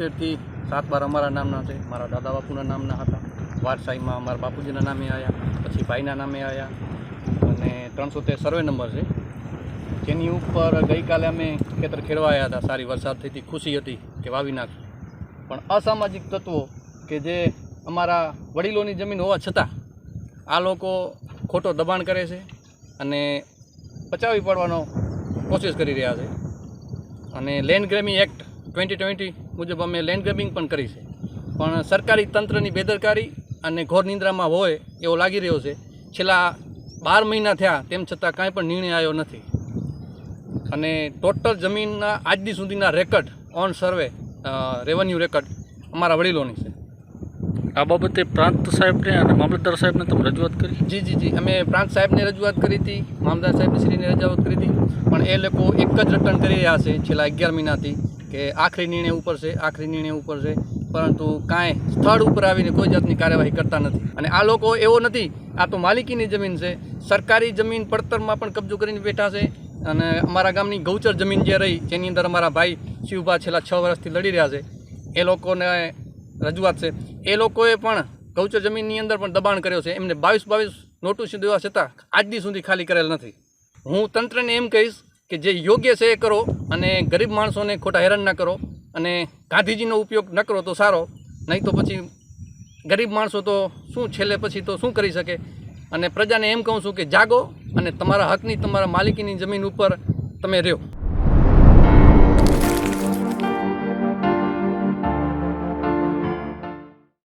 કમ્પ્લીટથી 7/12 અમારા નામના છે, મારા દાદા બાપુના નામના હતા, વારસાઈમાં મારા બાપુજીના નામે આવ્યા, પછી ભાઈના નામે આવ્યા અને 313 સર્વે નંબર છે, જેની ઉપર ગઈકાલે અમે ખેતર ખેડવા આવ્યા હતા. સારી વરસાદ થઈ હતી, ખુશી હતી કે વાવી નાખશું. પણ અસામાજિક તત્વો કે જે અમારા વડીલોની જમીન હોવા છતાં આ લોકો ખોટો દબાણ કરે છે અને પચાવી પાડવાનો કોશિશ કરી રહ્યા છે. અને લેન્ડ ગ્રેબિંગ એક્ટ 2020 મુજબ અમે લેન્ડ ગ્રેબિંગ પણ કરી છે, પણ સરકારી તંત્રની બેદરકારી અને ઘોર નિંદ્રામાં હોય એવો લાગી રહ્યો છે. છેલ્લા 12 મહિના થયા તેમ છતાં કાંઈ પણ નિર્ણય આવ્યો નથી. અને ટોટલ જમીનના આજ દી સુધીના record on survey revenue record અમારા વડીલોની છે. આ બાબતે પ્રાંત સાહેબને અને મામલતદાર સાહેબને તમે રજૂઆત કરી? જી અમે પ્રાંત સાહેબને રજૂઆત કરી હતી, મામલતદાર સાહેબની શ્રીને રજૂઆત કરી હતી, પણ એ લોકો એક જ રટણ કરી રહ્યા છે છેલ્લા 11 મહિનાથી કે આખરી નિર્ણય ઉપર છે, પરંતુ કાંઈ સ્થળ ઉપર આવીને કોઈ જાતની કાર્યવાહી કરતા નથી. અને આ લોકો એવો નથી, આ તો માલિકીની જમીન છે, સરકારી જમીન પડતરમાં પણ કબજો કરીને બેઠા છે. અને અમારા ગામની ગૌચર જમીન જે રહી, જેની અંદર અમારા ભાઈ શિવભા છેલ્લા 6 વર્ષથી લડી રહ્યા છે, એ લોકોને રજૂઆત છે. એ લોકોએ પણ ગૌચર જમીનની અંદર પણ દબાણ કર્યો છે. એમને 22 નોટિસ દેવા છતાં આજ દી સુધી ખાલી કરેલ નથી. હું તંત્રને એમ કહીશ કે જે યોગ્ય છે એ કરો અને ગરીબ માણસોને ખોટા હેરાન ના કરો, અને ગાંધીજીનો ઉપયોગ ન કરો તો સારો, નહીં તો પછી ગરીબ માણસો તો શું છેલ્લે પછી તો શું કરી શકે. અને પ્રજાને એમ કહું છું કે જાગો અને તમારા હકની, તમારા માલિકીની જમીન ઉપર તમે રહ્યો.